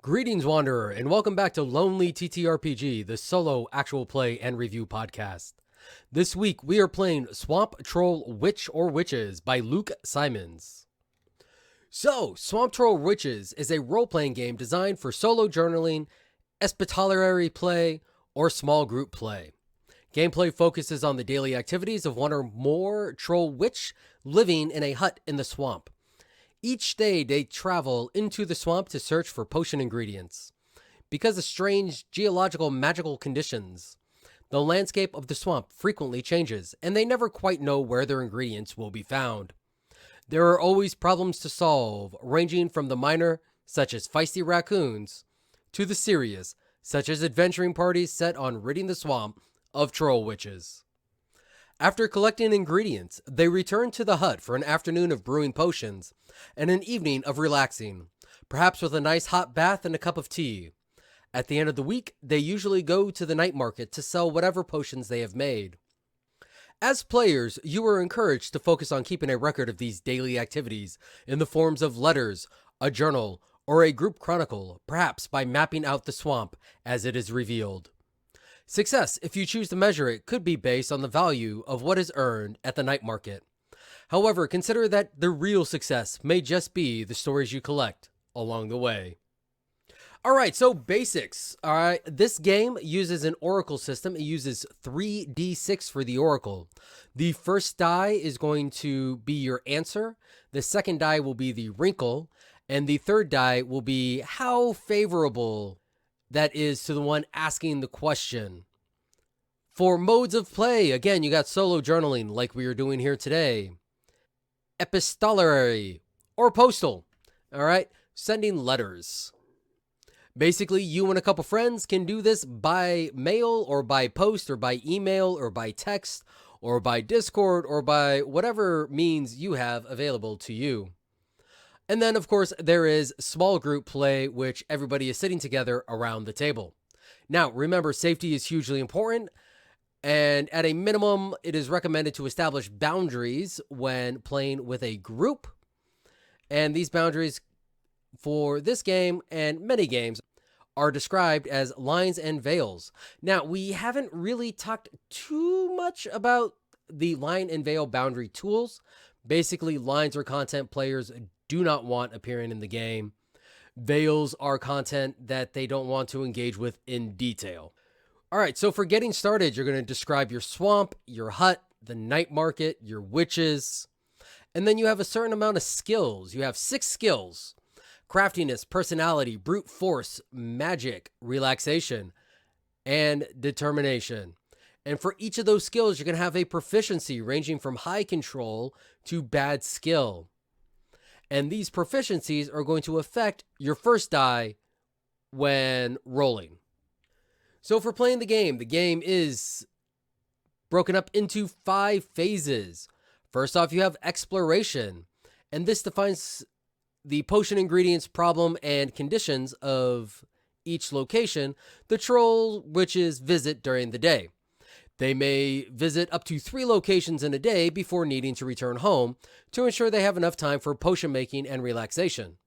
Greetings, Wanderer, and welcome back to Lonely TTRPG, the solo actual play and review podcast. This week, we are playing Swamp Troll Witch or Witches by Luke Simonds. So, Swamp Troll Witches is a role-playing game designed for solo journaling, epistolary play, or small group play. Gameplay focuses on the daily activities of one or more troll witch living in a hut in the swamp. Each day, they travel into the swamp to search for potion ingredients. Because of strange geological magical conditions, the landscape of the swamp frequently changes, and they never quite know where their ingredients will be found. There are always problems to solve, ranging from the minor, such as feisty raccoons, to the serious, such as adventuring parties set on ridding the swamp of troll witches. After collecting ingredients, they return to the hut for an afternoon of brewing potions and an evening of relaxing, perhaps with a nice hot bath and a cup of tea. At the end of the week, they usually go to the night market to sell whatever potions they have made. As players, you are encouraged to focus on keeping a record of these daily activities in the forms of letters, a journal, or a group chronicle, perhaps by mapping out the swamp as it is revealed. Success, if you choose to measure it, could be based on the value of what is earned at the night market. However, consider that the real success may just be the stories you collect along the way. Alright, so basics. Alright, this game uses an oracle system. It uses 3d6 for the oracle. The first die is going to be your answer. The second die will be the wrinkle. And the third die will be how favorable that is to the one asking the question. For modes of play, again, you got solo journaling like we are doing here today. Epistolary or postal. All right, sending letters. Basically, you and a couple friends can do this by mail or by post or by email or by text or by Discord or by whatever means you have available to you. And then, of course, there is small group play, which everybody is sitting together around the table. Now, remember, safety is hugely important, and at a minimum, it is recommended to establish boundaries when playing with a group. And these boundaries for this game and many games are described as lines and veils. Now, we haven't really talked too much about the line and veil boundary tools. Basically, lines are content players do not want appearing in the game. Veils are content that they don't want to engage with in detail. All right, so for getting started, you're going to describe your swamp, your hut, the night market, your witches, and then you have a certain amount of skills. You have 6 skills: craftiness, personality, brute force, magic, relaxation, and determination. And for each of those skills, you're going to have a proficiency ranging from high control to bad skill. And these proficiencies are going to affect your first die when rolling. So for playing the game is broken up into 5 phases. First off, you have exploration, and this defines the potion ingredients, problem, and conditions of each location the troll witches visit during the day. They may visit up to 3 locations in a day before needing to return home to ensure they have enough time for potion making and relaxation.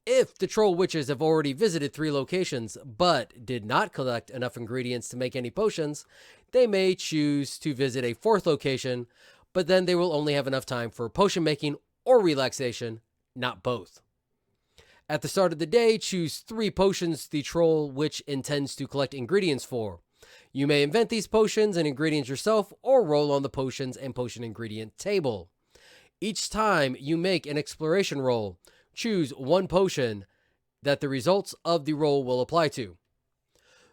If the troll witches have already visited 3 locations but did not collect enough ingredients to make any potions, they may choose to visit a 4th location, but then they will only have enough time for potion making or relaxation, not both. At the start of the day, choose 3 potions the troll witch intends to collect ingredients for. You may invent these potions and ingredients yourself or roll on the potions and potion ingredient table. Each time you make an exploration roll, choose 1 potion that the results of the roll will apply to.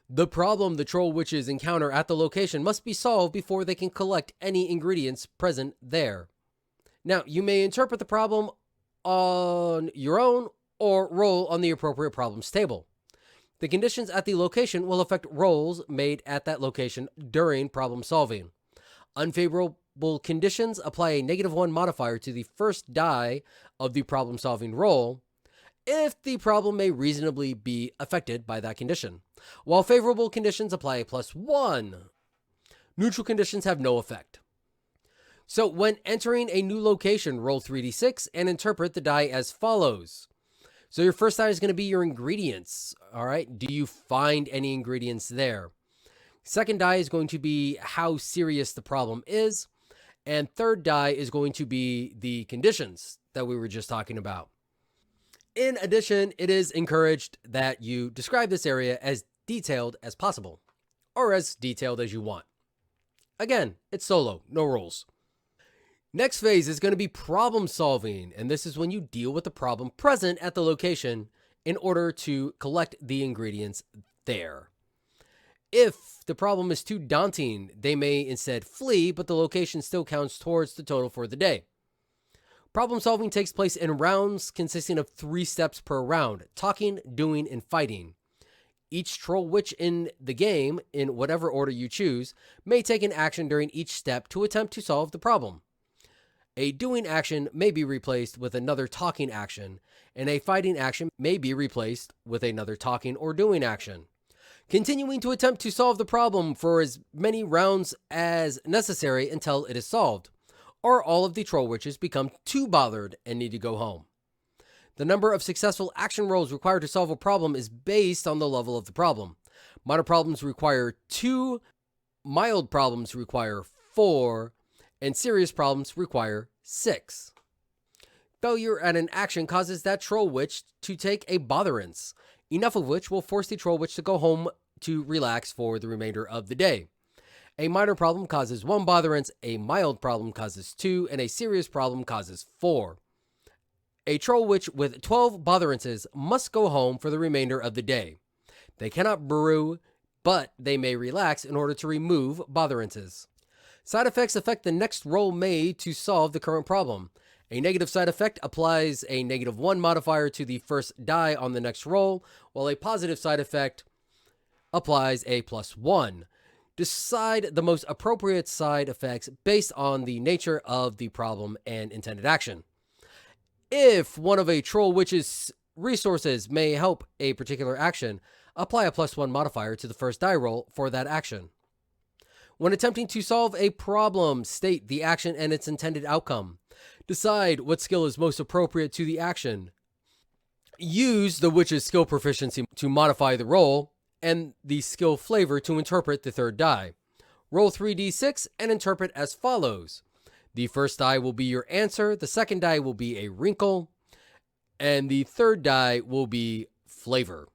The problem the troll witches encounter at the location must be solved before they can collect any ingredients present there. Now, you may interpret the problem on your own or roll on the appropriate problems table. The conditions at the location will affect rolls made at that location during problem solving. Unfavorable conditions apply a -1 modifier to the first die of the problem solving roll if the problem may reasonably be affected by that condition, while favorable conditions apply a +1. Neutral conditions have no effect. So when entering a new location, roll 3d6 and interpret the die as follows. So your first die is going to be your ingredients. All right. Do you find any ingredients there? Second die is going to be how serious the problem is. And third die is going to be the conditions that we were just talking about. In addition, it is encouraged that you describe this area as detailed as possible, or as detailed as you want. Again, it's solo, no rules. Next phase is going to be problem solving, and this is when you deal with the problem present at the location in order to collect the ingredients there. If the problem is too daunting, they may instead flee, but the location still counts towards the total for the day. Problem solving takes place in rounds consisting of 3 steps per round: talking, doing, and fighting. Each troll witch in the game, in whatever order you choose, may take an action during each step to attempt to solve the problem. A doing action may be replaced with another talking action, and a fighting action may be replaced with another talking or doing action. Continuing to attempt to solve the problem for as many rounds as necessary until it is solved, or all of the troll witches become too bothered and need to go home. The number of successful action rolls required to solve a problem is based on the level of the problem. Minor problems require 2, mild problems require 4, and serious problems require 6. Failure at an action causes that troll witch to take a botherance, enough of which will force the troll witch to go home to relax for the remainder of the day. A minor problem causes 1 botherance, a mild problem causes 2, and a serious problem causes 4. A troll witch with 12 botherances must go home for the remainder of the day. They cannot brew, but they may relax in order to remove botherances. Side effects affect the next roll made to solve the current problem. A negative side effect applies a -1 modifier to the first die on the next roll, while a positive side effect applies a +1. Decide the most appropriate side effects based on the nature of the problem and intended action. If one of a troll witch's resources may help a particular action, apply a +1 modifier to the first die roll for that action. When attempting to solve a problem, state the action and its intended outcome. Decide what skill is most appropriate to the action. Use the witch's skill proficiency to modify the roll, and the skill flavor to interpret the third die. Roll 3d6 and interpret as follows. The first die will be your answer, the second die will be a wrinkle, and the third die will be flavor.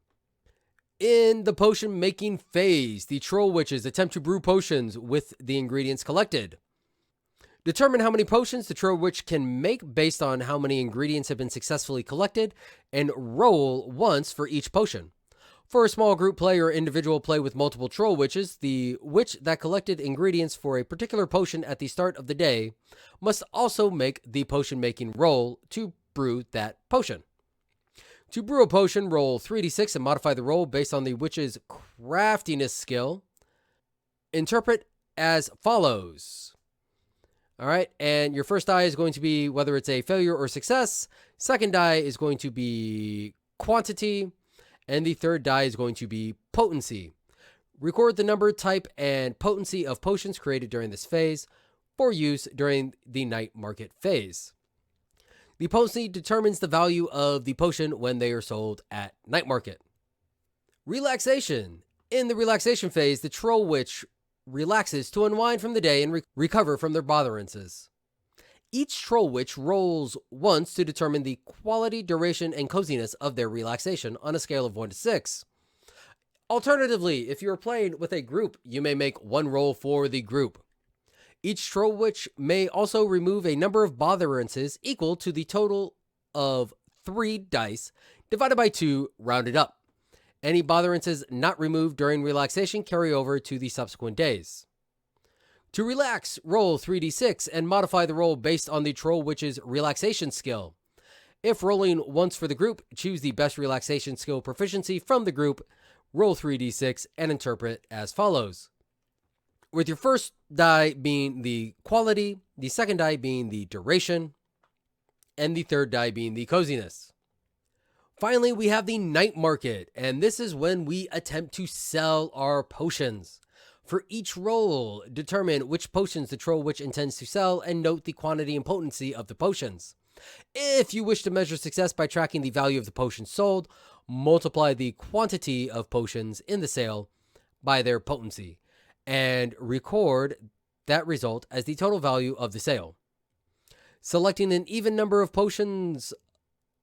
In the potion making phase, the troll witches attempt to brew potions with the ingredients collected. Determine how many potions the troll witch can make based on how many ingredients have been successfully collected, and roll once for each potion. For a small group play or individual play with multiple troll witches, the witch that collected ingredients for a particular potion at the start of the day must also make the potion making roll to brew that potion. To brew a potion, roll 3d6 and modify the roll based on the witch's craftiness skill. Interpret as follows. All right, and your first die is going to be whether it's a failure or success. Second die is going to be quantity. And the third die is going to be potency. Record the number, type, and potency of potions created during this phase for use during the night market phase. The potency determines the value of the potion when they are sold at night market. Relaxation. In the relaxation phase, the troll witch relaxes to unwind from the day and recover from their botherances. Each troll witch rolls once to determine the quality, duration, and coziness of their relaxation on a scale of 1 to 6. Alternatively, if you are playing with a group, you may make 1 roll for the group. Each troll witch may also remove a number of botherances equal to the total of 3 dice divided by 2 rounded up. Any botherances not removed during relaxation carry over to the subsequent days. To relax, roll 3d6 and modify the roll based on the troll witch's relaxation skill. If rolling once for the group, choose the best relaxation skill proficiency from the group, roll 3d6 and interpret as follows. With your first die being the quality, the second die being the duration, and the third die being the coziness. Finally, we have the night market, and this is when we attempt to sell our potions. For each roll, determine which potions the troll witch intends to sell and note the quantity and potency of the potions. If you wish to measure success by tracking the value of the potions sold, multiply the quantity of potions in the sale by their potency and record that result as the total value of the sale. Selecting an even number of potions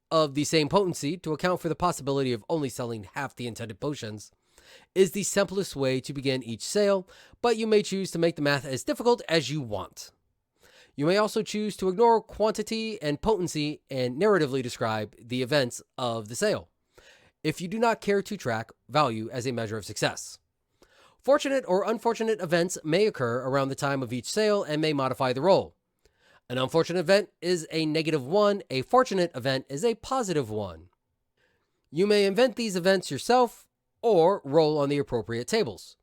of the same potency to account for the possibility of only selling half the intended potions is the simplest way to begin each sale, but you may choose to make the math as difficult as you want. You may also choose to ignore quantity and potency and narratively describe the events of the sale, if you do not care to track value as a measure of success. Fortunate or unfortunate events may occur around the time of each sale and may modify the roll. An unfortunate event is a -1, a fortunate event is a +1. You may invent these events yourself or roll on the appropriate tables.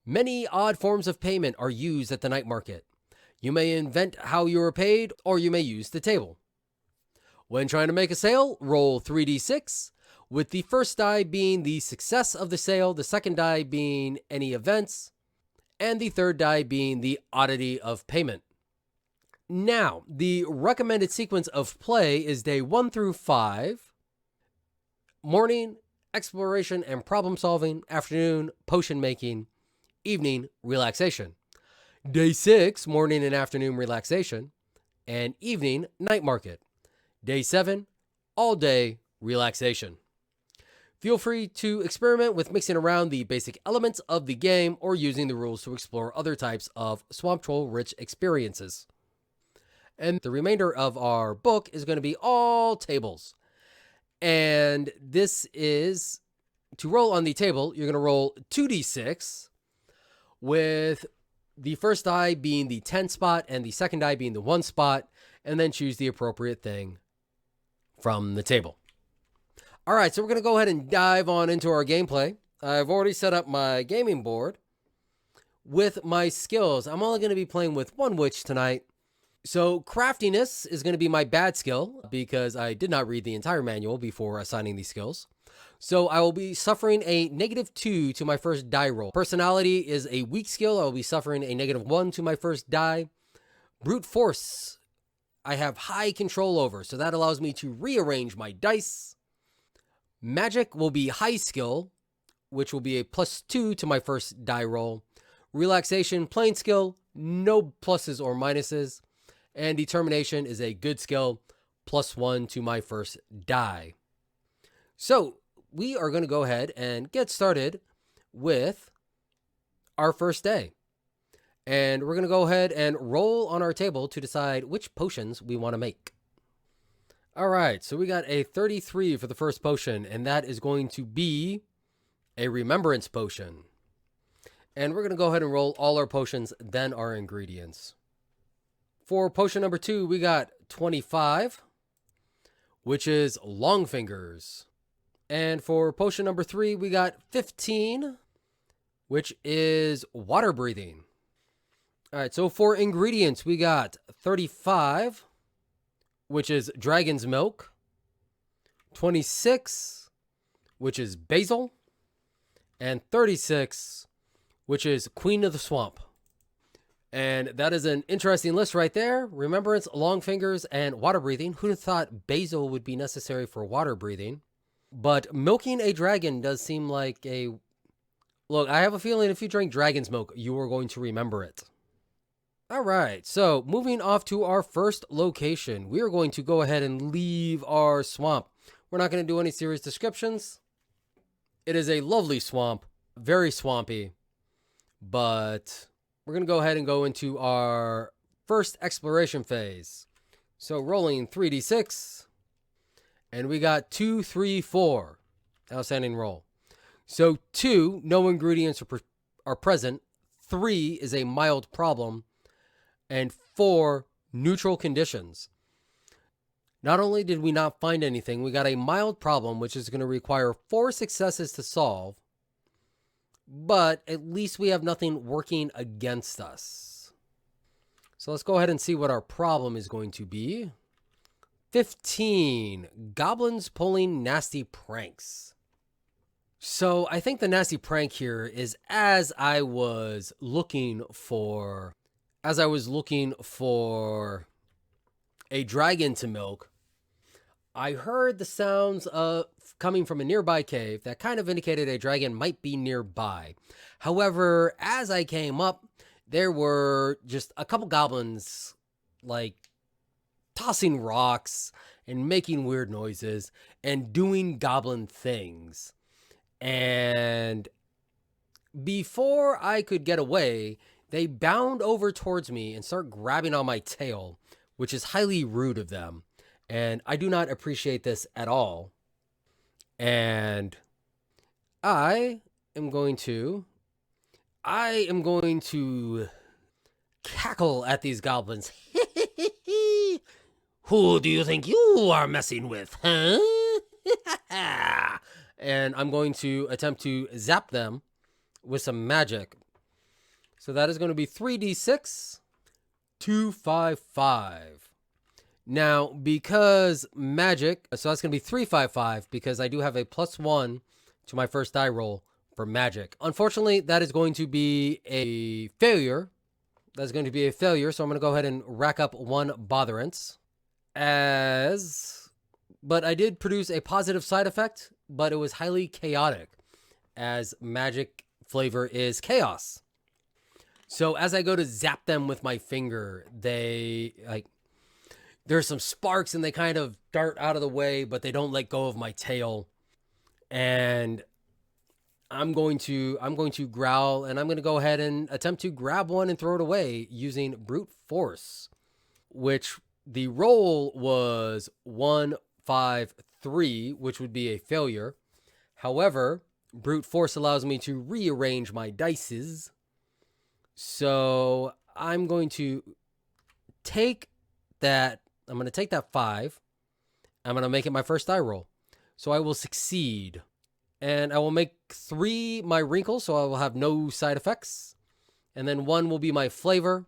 Many odd forms of payment are used at the night market. You may invent how you are paid, or you may use the table. When trying to make a sale, roll 3d6, with the first die being the success of the sale, the second die being any events, and the third die being the oddity of payment. Now, the recommended sequence of play is day 1 through 5, morning, exploration and problem solving, afternoon, potion making, evening, relaxation. Day 6, morning and afternoon relaxation, and evening, night market. Day 7, all day relaxation. Feel free to experiment with mixing around the basic elements of the game or using the rules to explore other types of Swamp Troll rich experiences. And the remainder of our book is going to be all tables. And this is, to roll on the table, you're going to roll 2d6 with the first die being the 10 spot and the second die being the 1 spot, and then choose the appropriate thing from the table. All right, so we're going to go ahead and dive on into our gameplay. I've already set up my gaming board with my skills. I'm only going to be playing with one witch tonight. So craftiness is going to be my bad skill because I did not read the entire manual before assigning these skills. So I will be suffering a -2 to my first die roll. Personality is a weak skill. I will be suffering a -1 to my first die. Brute force, I have high control over, so that allows me to rearrange my dice. Magic will be high skill, which will be a +2 to my first die roll. Relaxation, plain skill, no pluses or minuses. And determination is a good skill, +1 to my first die. So we are going to go ahead and get started with our first day. And we're going to go ahead and roll on our table to decide which potions we want to make. All right, so we got a 33 for the first potion, and that is going to be a Remembrance Potion. And we're going to go ahead and roll all our potions, then our ingredients. For potion number 2, we got 25, which is Long Fingers. And for potion number 3, we got 15, which is Water Breathing. All right, so for ingredients, we got 35, which is Dragon's Milk, 26, which is Basil, and 36, which is Queen of the Swamp. And that is an interesting list right there. Remembrance, Long Fingers, and Water Breathing. Who'd have thought basil would be necessary for water breathing? But milking a dragon does seem like a... Look, I have a feeling if you drink dragon's milk, you are going to remember it. All right, so moving off to our first location, we are going to go ahead and leave our swamp. We're not going to do any serious descriptions. It is a lovely swamp, very swampy, but we're going to go ahead and go into our first exploration phase. So rolling 3d6, and we got 2, 3, 4. Outstanding roll. So 2, no ingredients are present. 3 is a mild problem. And 4, neutral conditions. Not only did we not find anything, we got a mild problem, which is going to require 4 successes to solve. But at least we have nothing working against us. So let's go ahead and see what our problem is going to be. 15, goblins pulling nasty pranks. So I think the nasty prank here is as I was looking for a dragon to milk, I heard the sounds of coming from a nearby cave that kind of indicated a dragon might be nearby. However, as I came up, there were just a couple goblins, like, tossing rocks and making weird noises and doing goblin things. And before I could get away, they bound over towards me and start grabbing on my tail, which is highly rude of them. And I do not appreciate this at all. And I am going to cackle at these goblins. Who do you think you are messing with, huh? And I'm going to attempt to zap them with some magic. So that is going to be 3d6, 2, 5, 5. Now, because magic, so that's going to be 3, 5, 5, because I do have a +1 to my first die roll for magic. Unfortunately, that is going to be a failure. That's going to be a failure, so I'm going to go ahead and rack up 1 botherance. But I did produce a positive side effect, but it was highly chaotic, as magic flavor is chaos. So as I go to zap them with my finger, there's some sparks and they kind of dart out of the way, but they don't let go of my tail. And I'm going to growl, and I'm going to go ahead and attempt to grab one and throw it away using brute force, which the roll was 1, 5, 3, which would be a failure. However, brute force allows me to rearrange my dices. So I'm going to take that. I'm going to take that 5. I'm going to make it my first die roll. So I will succeed. And I will make 3 my wrinkle, so I will have no side effects. And then 1 will be my flavor.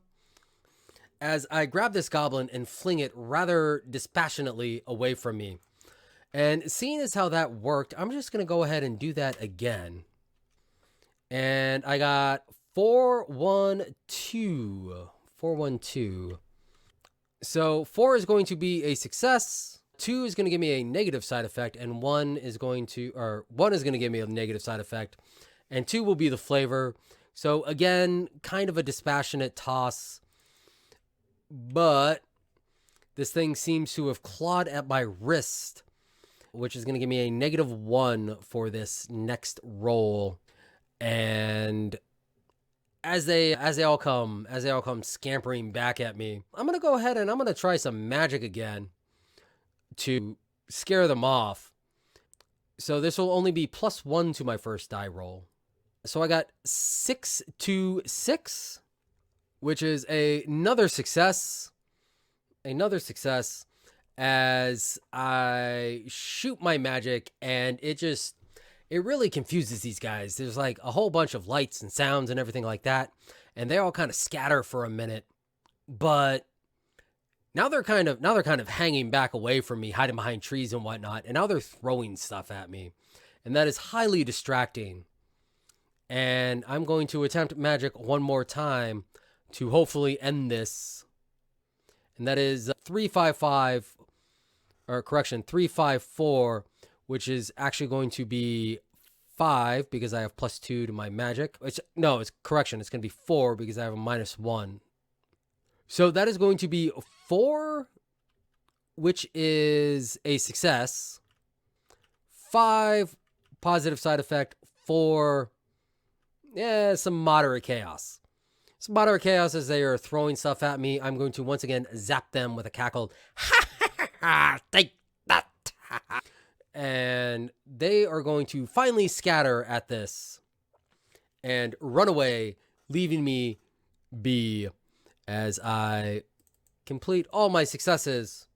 As I grab this goblin and fling it rather dispassionately away from me. And seeing as how that worked, I'm just going to go ahead and do that again. And I got 4, 1, 2. 4, 1, 2. So 4 is going to be a success. 2 is going to give me a negative side effect, and 1 is going to give me a negative side effect, and 2 will be the flavor. So again, kind of a dispassionate toss, but this thing seems to have clawed at my wrist, which is going to give me a -1 for this next roll. And as they all come scampering back at me, I'm going to go ahead and I'm going to try some magic again to scare them off. So this will only be +1 to my first die roll. So I got 6 to 6, which is another success. As I shoot my magic, and it really confuses these guys. There's like a whole bunch of lights and sounds and everything like that, and they all kind of scatter for a minute. But now they're kind of hanging back away from me, hiding behind trees and whatnot, and now they're throwing stuff at me, and that is highly distracting. And I'm going to attempt magic one more time to hopefully end this, and that is 3, 5, 5, or correction, 3, 5, 4, which is actually going to be 5 because I have +2 to my magic. It's going to be 4 because I have a -1. So that is going to be 4, which is a success. 5, positive side effect. 4, some moderate chaos. Some moderate chaos as they are throwing stuff at me. I'm going to once again zap them with a cackle. Ha ha ha! Take that! And they are going to finally scatter at this and run away, leaving me be as I complete all my successes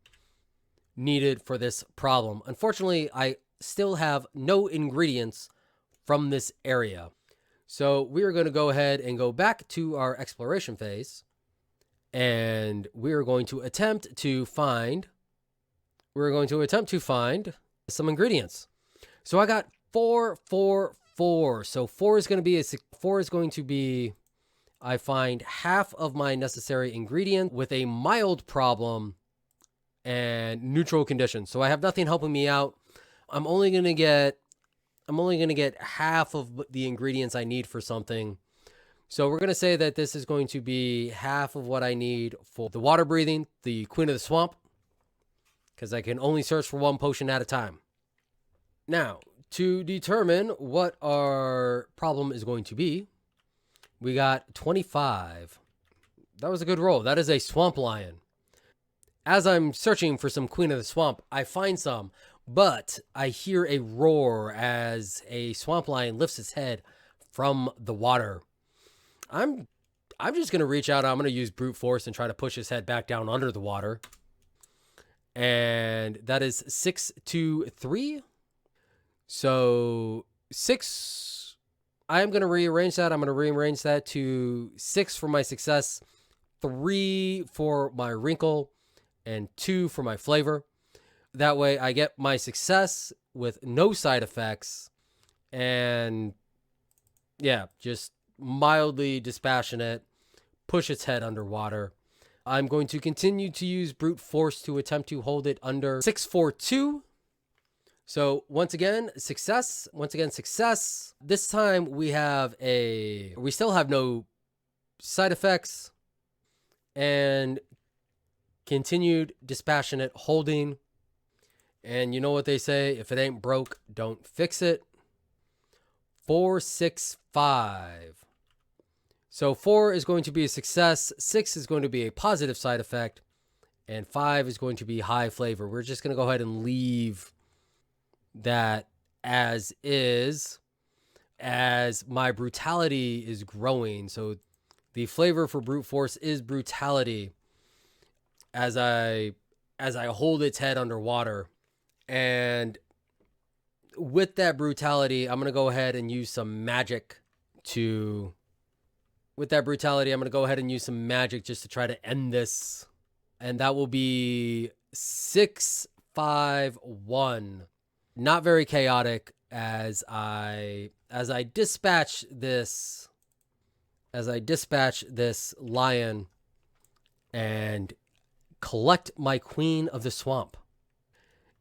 needed for this problem. Unfortunately, I still have no ingredients from this area. So we are going to go ahead and go back to our exploration phase, and we are going to attempt to find some ingredients. So I got 4, 4, 4. So 4 is going to be I find half of my necessary ingredient with a mild problem and neutral conditions. So I have nothing helping me out. I'm only gonna get half of the ingredients I need for something. So we're gonna say that this is going to be half of what I need for the water breathing, the Queen of the Swamp, because I can only search for one potion at a time. Now, to determine what our problem is going to be, we got 25. That was a good roll. That is a swamp lion. As I'm searching for some Queen of the Swamp, I find some, but I hear a roar as a swamp lion lifts its head from the water. I'm just going to reach out. I'm going to use brute force and try to push his head back down under the water. And that is 6 to 3. So 6, I'm going to rearrange that. I'm going to rearrange that to 6 for my success, 3 for my wrinkle, and 2 for my flavor. That way I get my success with no side effects and yeah, just mildly dispassionate, push its head underwater. I'm going to continue to use brute force to attempt to hold it under 642. So once again, success. This time we still have no side effects and continued dispassionate holding. And you know what they say, if it ain't broke, don't fix it. 4, 6, 5. So 4 is going to be a success, 6 is going to be a positive side effect, and 5 is going to be high flavor. We're just going to go ahead and leave that as is, as my brutality is growing. So the flavor for brute force is brutality as I hold its head underwater. And with that brutality, I'm going to go ahead and use some magic just to try to end this. And that will be 6, 5, 1. Not very chaotic as I dispatch this lion and collect my Queen of the Swamp.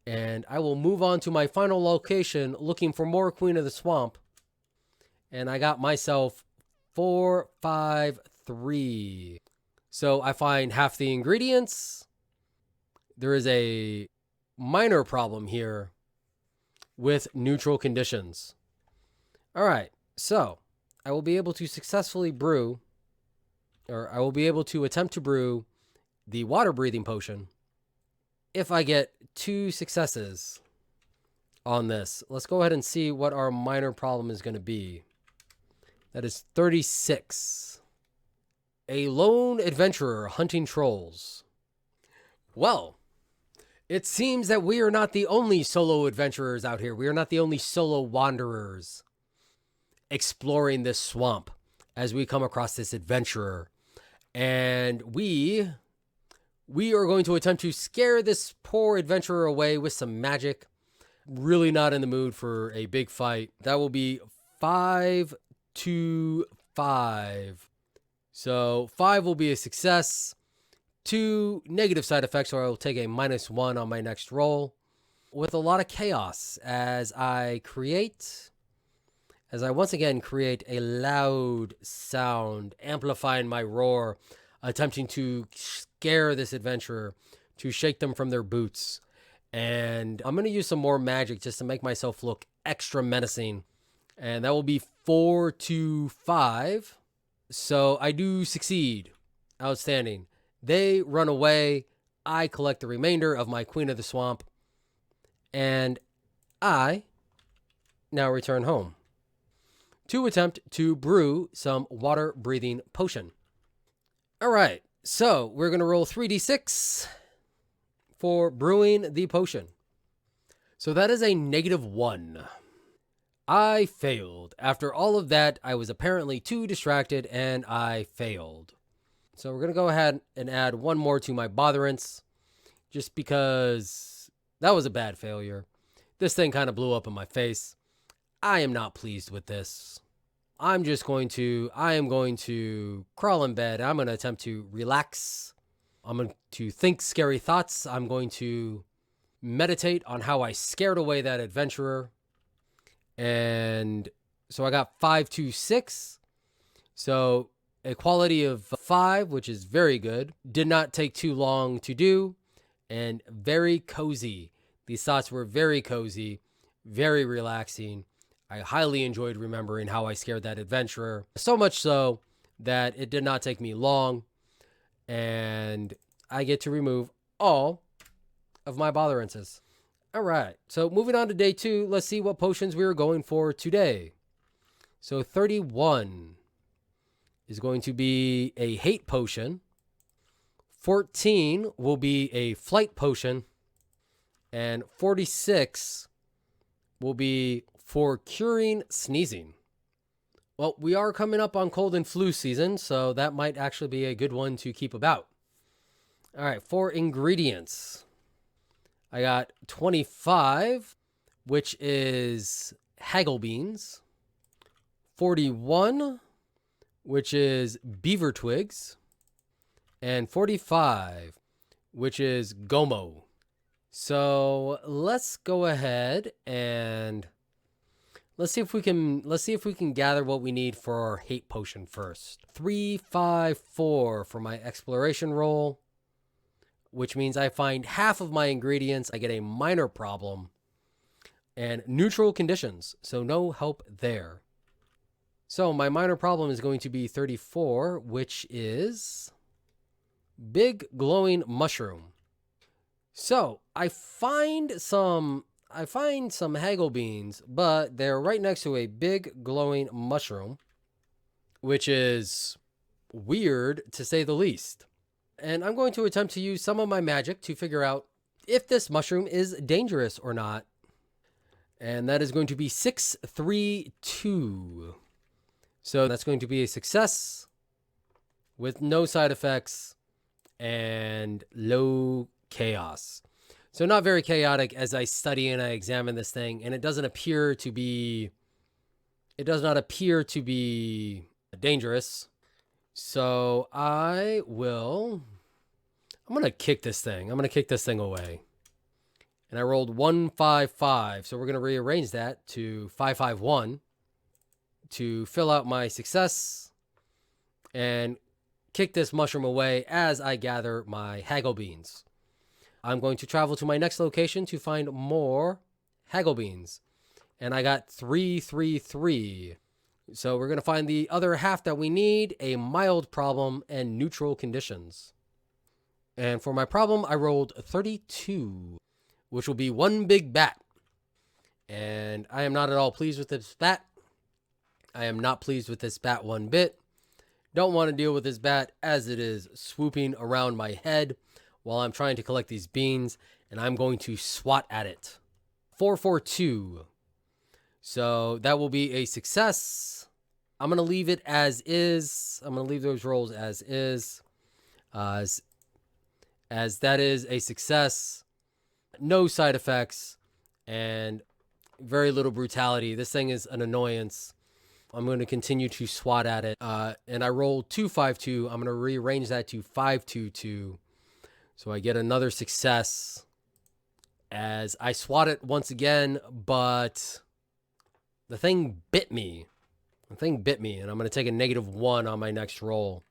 And I will move on to my final location looking for more Queen of the Swamp. And I got myself 4, 5, 3. So I find half the ingredients. There is a minor problem here with neutral conditions. All right, so I will be able to successfully brew, or I will be able to attempt to brew the water breathing potion if I get 2 successes on this. Let's go ahead and see what our minor problem is going to be. That is 36. A lone adventurer hunting trolls. Well, it seems that we are not the only solo adventurers out here. We are not the only solo wanderers exploring this swamp as we come across this adventurer. And we are going to attempt to scare this poor adventurer away with some magic. Really not in the mood for a big fight. That will be 5 to 5. So 5 will be a success. 2 negative side effects, or I will take a -1 on my next roll. With a lot of chaos as I once again create a loud sound, amplifying my roar, attempting to scare this adventurer, to shake them from their boots. And I'm going to use some more magic just to make myself look extra menacing. And that will be 4 to 5. So I do succeed. Outstanding. They run away. I collect the remainder of my Queen of the Swamp. And I now return home to attempt to brew some water breathing potion. All right. So we're going to roll 3d6 for brewing the potion. So that is a -1. I failed. After all of that, I was apparently too distracted and I failed. So we're going to go ahead and add 1 more to my botherance, just because that was a bad failure. This thing kind of blew up in my face. I am not pleased with this. I am going to crawl in bed. I'm going to attempt to relax I'm going to think scary thoughts. I'm going to meditate on how I scared away that adventurer. And so I got 5, 2, 6. So a quality of 5, which is very good. Did not take too long to do, and very cozy. These thoughts were very cozy, very relaxing. I highly enjoyed remembering how I scared that adventurer. So much so that it did not take me long, and I get to remove all of my botherances. All right, so moving on to day 2, let's see what potions we are going for today. So 31 is going to be a hate potion. 14 will be a flight potion. And 46 will be for curing sneezing. Well, we are coming up on cold and flu season, so that might actually be a good one to keep about. All right, for ingredients, I got 25, which is haggle beans. 41, which is beaver twigs, and 45, which is gomo. So let's go ahead and let's see if we can gather what we need for our hate potion first. 3, 5, 4 for my exploration roll, which means I find half of my ingredients. I get a minor problem and neutral conditions, so no help there. So my minor problem is going to be 34, which is big glowing mushroom. So I find some haggle beans, but they're right next to a big glowing mushroom, which is weird to say the least. And I'm going to attempt to use some of my magic to figure out if this mushroom is dangerous or not. And that is going to be 6, 3, 2. So that's going to be a success with no side effects and low chaos. So not very chaotic as I study and I examine this thing, and it does not appear to be dangerous. So I'm going to kick this thing. I'm going to kick this thing away. And I rolled 1, 5, 5. So we're going to rearrange that to 5, 5, 1 to fill out my success and kick this mushroom away as I gather my haggle beans. I'm going to travel to my next location to find more haggle beans. And I got 3, 3, 3. So we're going to find the other half that we need, a mild problem and neutral conditions. And for my problem, I rolled 32, which will be one big bat. And I am not at all pleased with this bat. I am not pleased with this bat one bit. Don't want to deal with this bat as it is swooping around my head while I'm trying to collect these beans, and I'm going to swat at it. 4, 4, 2. So that will be a success. I'm going to leave it as is. I'm going to leave those rolls as is. As that is a success. No side effects and very little brutality. This thing is an annoyance. I'm going to continue to swat at it. And I rolled 2, 5, 2. I'm going to rearrange that to 5, 2, 2. So I get another success as I swat it once again, but the thing bit me. The thing bit me, and I'm going to take a -1 on my next roll.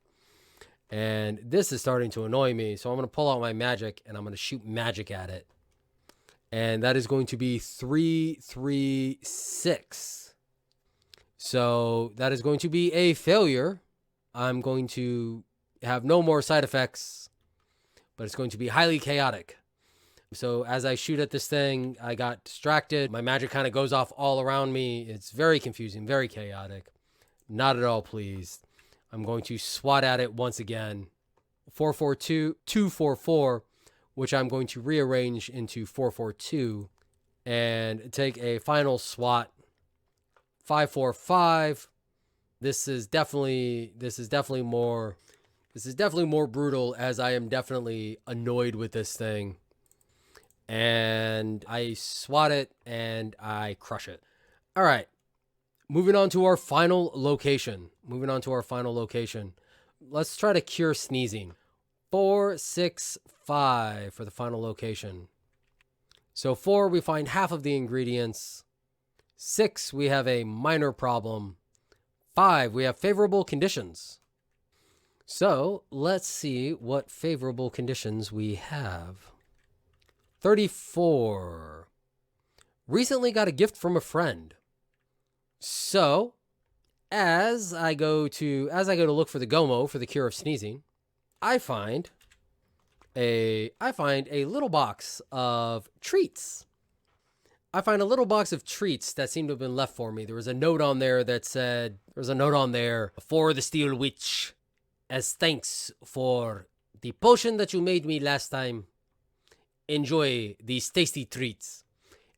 And this is starting to annoy me, so I'm going to pull out my magic, and I'm going to shoot magic at it. And that is going to be 3, 3, 6. So that is going to be a failure. I'm going to have no more side effects, but it's going to be highly chaotic. So as I shoot at this thing, I got distracted. My magic kind of goes off all around me. It's very confusing, very chaotic. Not at all pleased. I'm going to swat at it once again. 4, 4, 2, 2, 4, 4, which I'm going to rearrange into 4, 4, 2 and take a final swat. 5, 4, 5. This is definitely more brutal as I am definitely annoyed with this thing. And I swat it and I crush it. All right. Moving on to our final location. Let's try to cure sneezing. 4, 6, 5 for the final location. So 4, we find half of the ingredients. 6, we have a minor problem. 5, we have favorable conditions. So let's see what favorable conditions we have. 34. Recently got a gift from a friend. So as I go to look for the Gomo for the cure of sneezing, I find a little box of treats. I find a little box of treats that seem to have been left for me. There was a note on there that said, for the Steel Witch, as thanks for the potion that you made me last time. Enjoy these tasty treats.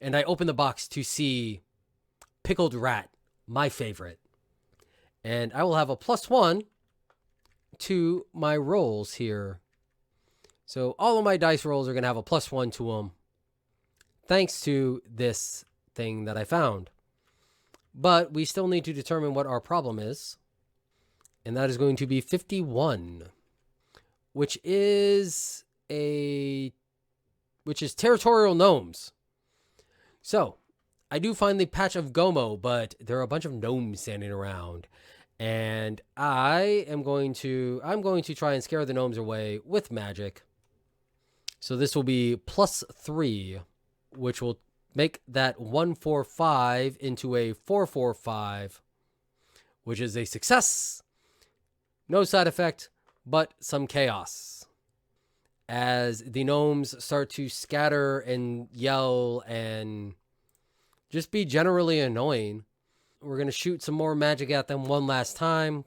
And I open the box to see pickled rat, my favorite. And I will have a +1 to my rolls here. So all of my dice rolls are going to have a +1 to them, thanks to this thing that I found. But we still need to determine what our problem is. And that is going to be 51, which is territorial gnomes. So I do find the patch of Gomo, but there are a bunch of gnomes standing around. And I'm going to try and scare the gnomes away with magic. So this will be +3, which will make that 145 into a 445, which is a success. No side effect, but some chaos. As the gnomes start to scatter and yell and just be generally annoying, we're going to shoot some more magic at them one last time.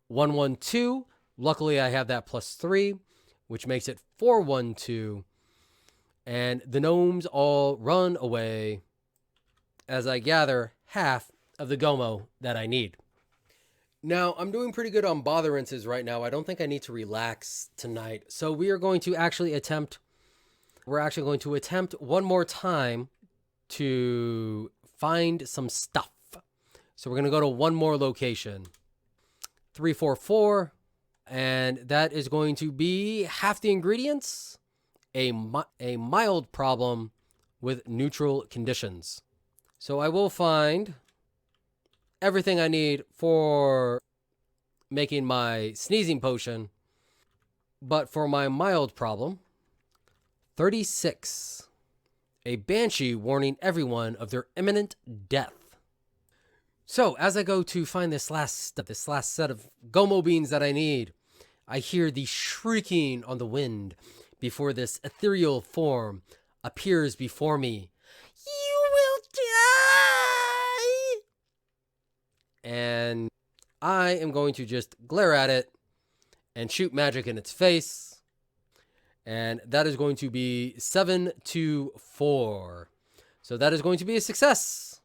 112. Luckily, I have that +3, which makes it 412. And the gnomes all run away as I gather half of the Gomo that I need. Now, I'm doing pretty good on botherances right now. I don't think I need to relax tonight. So we are going to actually attempt one more time to find some stuff. So we're going to go to one more location. 344. And that is going to be half the ingredients, a mild problem with neutral conditions. So I will find everything I need for making my sneezing potion. But for my mild problem, 36. A banshee warning everyone of their imminent death. So as I go to find this last set of Gomo beans that I need, I hear the shrieking on the wind before this ethereal form appears before me. You will die! And I am going to just glare at it and shoot magic in its face. And that is going to be 7 to 4. So that is going to be a success,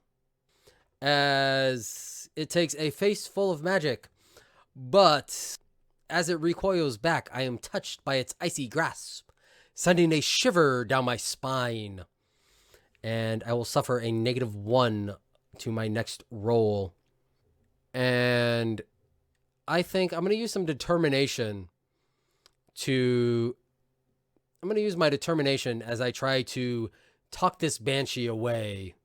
as it takes a face full of magic. But as it recoils back, I am touched by its icy grasp, sending a shiver down my spine. And I will suffer a -1 to my next roll. And I think I'm going to use some determination I'm going to use my determination as I try to talk this banshee away.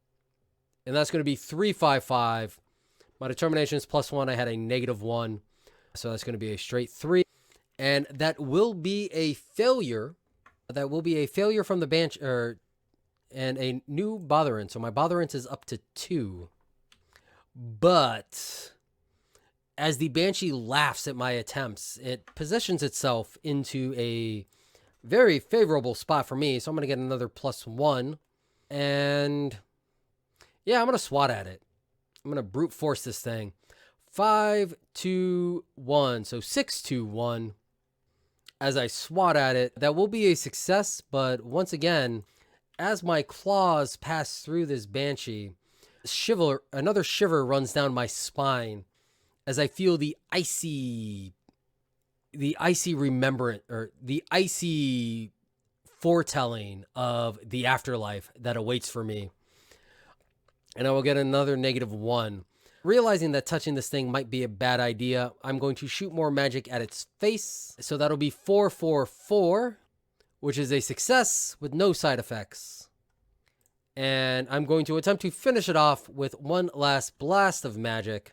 And that's going to be 355. My determination is +1. I had a -1. So that's going to be a straight 3. And that will be a failure. That will be a failure from the banshee, and a new botherance. So my botherance is up to 2. But as the banshee laughs at my attempts, it positions itself into a very favorable spot for me. So I'm going to get another +1. And yeah, I'm going to swat at it. I'm going to brute force this thing. 5 to 1. So 6 to 1. As I swat at it, that will be a success. But once again, as my claws pass through this banshee, another shiver runs down my spine as I feel the icy remembrance, or the icy foretelling of the afterlife that awaits for me. And I will get another -1. Realizing that touching this thing might be a bad idea, I'm going to shoot more magic at its face. So that'll be 444, which is a success with no side effects. And I'm going to attempt to finish it off with one last blast of magic.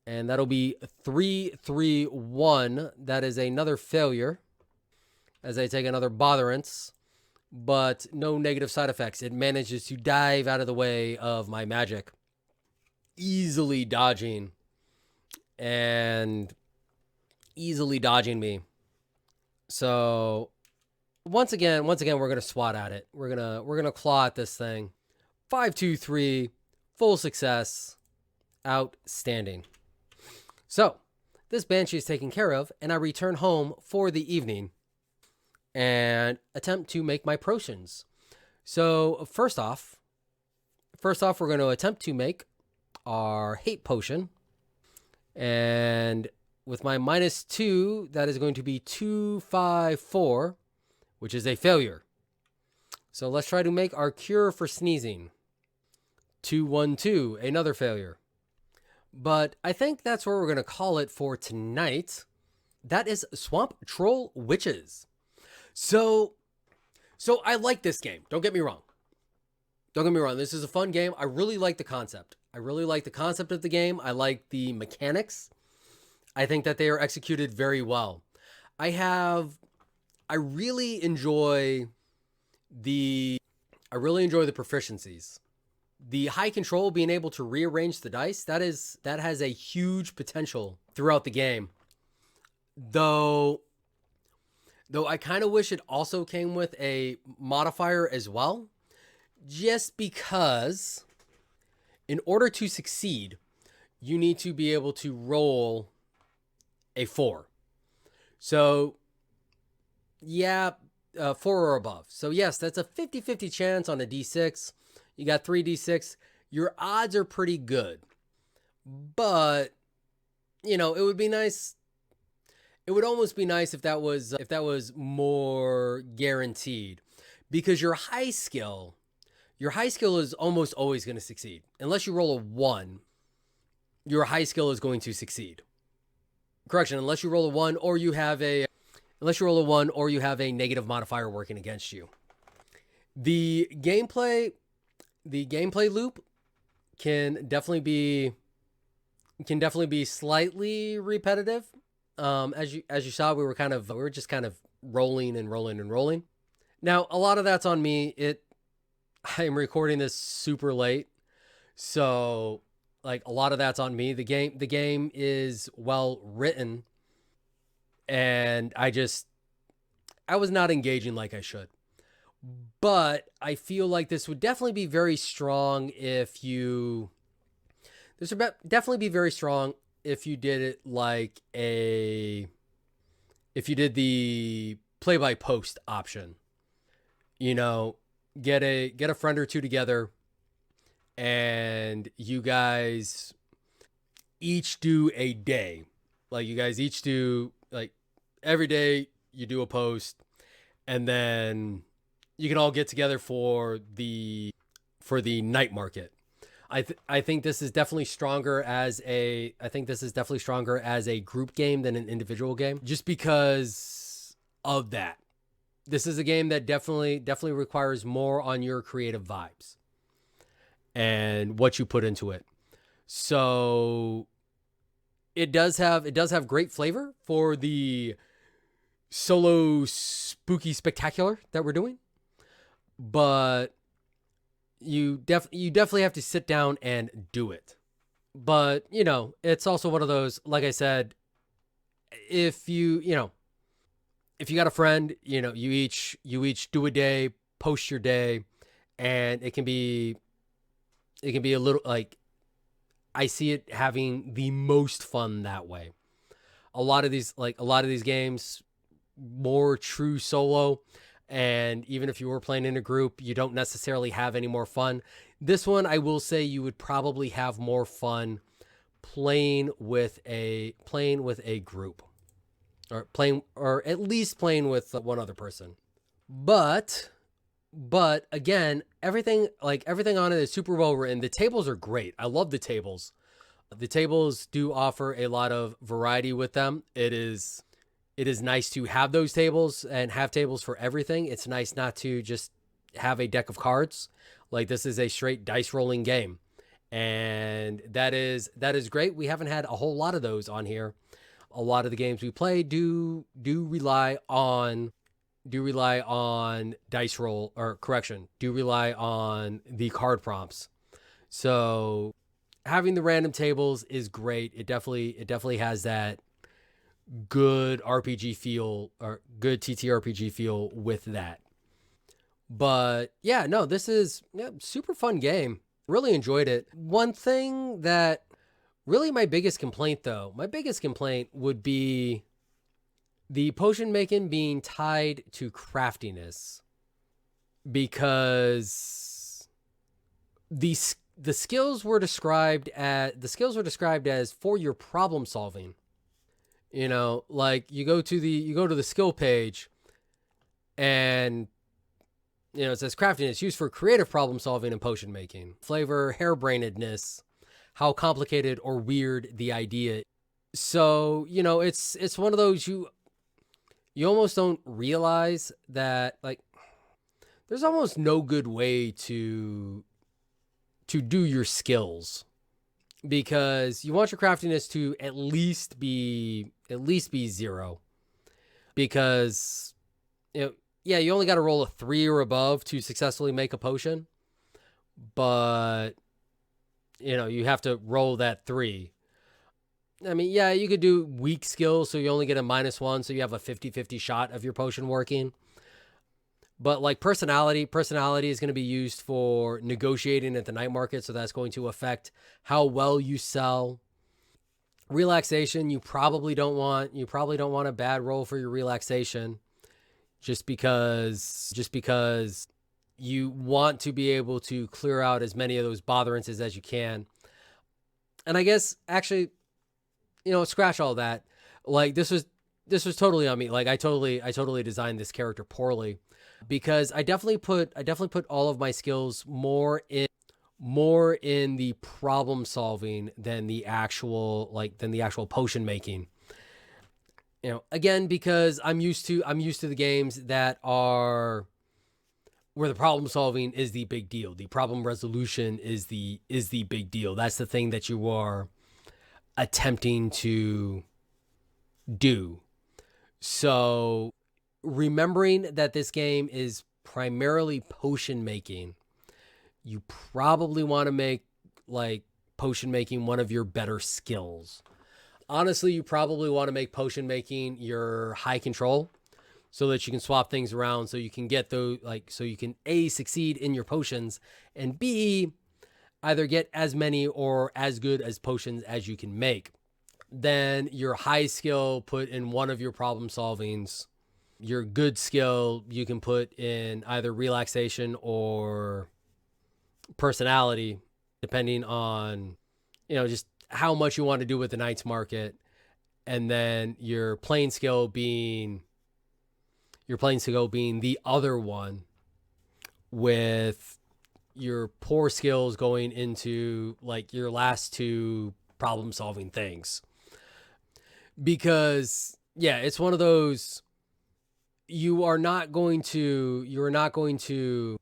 And that'll be 331. That is another failure as I take another botherance, but no negative side effects. It manages to dive out of the way of my magic, easily dodging me. So once again, we're going to swat at it. We're going to claw at this thing. 523, full success. Outstanding. So this banshee is taken care of, and I return home for the evening and attempt to make my potions. So first off, we're going to attempt to make our hate potion. And with my -2, that is going to be 254, which is a failure. So let's try to make our cure for sneezing. 212, another failure. But I think that's where we're going to call it for tonight. That is Swamp Troll Witches. So I like this game. Don't get me wrong. This is a fun game. I really like the concept. of the game. I like the mechanics. I think that they are executed very well. I really enjoy the proficiencies. The high control, being able to rearrange the dice, that has a huge potential throughout the game. Though I kind of wish it also came with a modifier as well, just because in order to succeed, you need to be able to roll a 4. So yeah, 4 or above. So yes, that's a 50-50 chance on a D6. You got 3d6. Your odds are pretty good. But, it would be nice. It would almost be nice if that was more guaranteed, because your high skill is almost always going to succeed. Unless you roll a 1, your high skill is going to succeed. Correction, unless you roll a 1 or you have a negative modifier working against you. The gameplay loop can definitely be slightly repetitive. As you saw, we were just kind of rolling. Now, a lot of that's on me. I am recording this super late, so like a lot of that's on me. The game is well written, and I was not engaging like I should. But I feel like this would definitely be very strong if you did it like if you did the play by post option. Get a friend or two together, and you guys each do a day. Like you guys each do, like, every day you do a post, and then you can all get together for the night market. I think this is definitely stronger as a group game than an individual game, just because of that. This is a game that definitely requires more on your creative vibes and what you put into it. So it does have great flavor for the solo spooky spectacular that we're doing. But you definitely have to sit down and do it. But, it's also one of those, like I said, if you got a friend, you each do a day, post your day, and it can be a little, like, I see it having the most fun that way. A lot of these games, more true solo. And even if you were playing in a group, you don't necessarily have any more fun. This one, I will say, you would probably have more fun playing with a group, or at least playing with one other person. But again, everything on it is super well written. The tables are great. I love the tables. The tables do offer a lot of variety with them. It is nice to have those tables and have tables for everything. It's nice not to just have a deck of cards. Like, this is a straight dice rolling game. And that is great. We haven't had a whole lot of those on here. A lot of the games we play do rely on dice roll, or correction, do rely on the card prompts. So having the random tables is great. It definitely has that good RPG feel, or good TTRPG feel with that. But yeah, no, this is super fun game. Really enjoyed it. One thing that really my biggest complaint would be the potion making being tied to craftiness, because the skills were described as for your problem solving. You know, like you go to the skill page, and it says craftiness used for creative problem solving and potion making. Flavor, harebrainedness, how complicated or weird the idea. So, it's one of those, you almost don't realize that, like, there's almost no good way to do your skills, because you want your craftiness to at least be 0, because you only got to roll a 3 or above to successfully make a potion, but you have to roll that 3. I mean, yeah, you could do weak skills, so you only get a -1, so you have a 50-50 shot of your potion working. But like personality is going to be used for negotiating at the night market, so that's going to affect how well you sell. Relaxation, you probably don't want a bad roll for your relaxation, just because you want to be able to clear out as many of those botherances as you can. And I guess actually, scratch all that. Like, this was totally on me. Like, I totally designed this character poorly, because I definitely put all of my skills more in the problem solving than the actual potion making. Again, because I'm used to the games that are where the problem solving is the big deal. The problem resolution is the big deal. That's the thing that you are attempting to do. So remembering that this game is primarily potion making, you probably want to make like potion making one of your better skills. Honestly, you probably want to make potion making your high control, so that you can swap things around, so you can get those, so you can A, succeed in your potions, and B, either get as many or as good as potions as you can make. Then your high skill, put in one of your problem solvings. Your good skill, you can put in either relaxation or personality, depending on, just how much you want to do with the night's market. And then your plain skill being the other one, with your poor skills going into like your last 2 problem solving things. Because it's one of those, you are not going to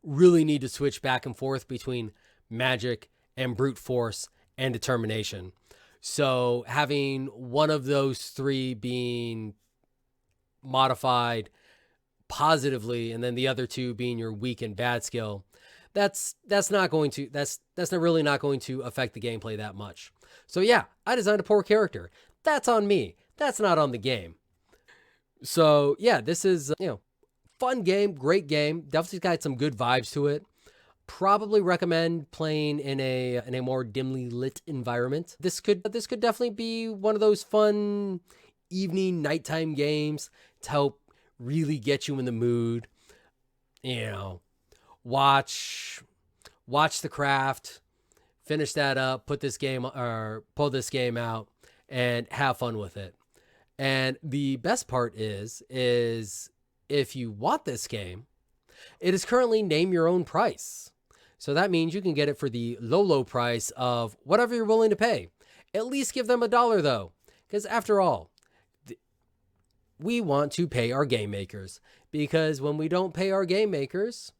really need to switch back and forth between magic and brute force and determination. So having one of those 3 being modified positively, and then the other 2 being your weak and bad skill, that's not really not going to affect the gameplay that much. So yeah, I designed a poor character. That's on me. That's not on the game. So yeah, this is fun game, great game. Definitely got some good vibes to it. Probably recommend playing in a more dimly lit environment. This could definitely be one of those fun evening, nighttime games to help really get you in the mood. Watch The Craft, finish that up, pull this game out, and have fun with it. And the best part is if you want this game, it is currently name your own price. So that means you can get it for the low price of whatever you're willing to pay. At least give them $1 though, because after all, we want to pay our game makers, because when we don't pay our game makers,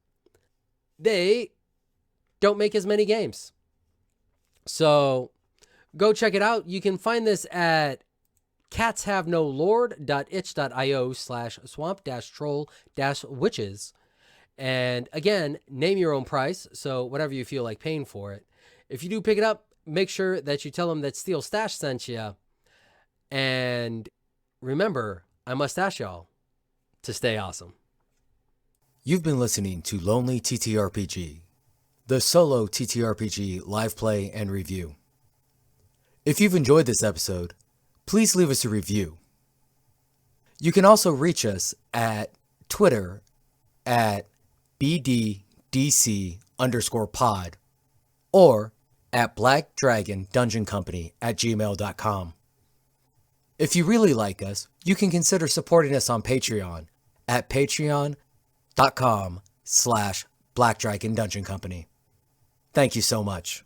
they don't make as many games. So go check it out. You can find this at catshavenolord.itch.io/swamp-troll-witches. And again, name your own price, so whatever you feel like paying for it. If you do pick it up, make sure that you tell them that Steel Stash sent you. And remember, I must ask y'all to stay awesome. You've been listening to Lonely TTRPG, the solo TTRPG live play and review. If you've enjoyed this episode, please leave us a review. You can also reach us at Twitter at BDDC_pod or at blackdragondungeoncompany@gmail.com. If you really like us, you can consider supporting us on Patreon at patreon.com/blackdragondungeoncompany. Thank you so much.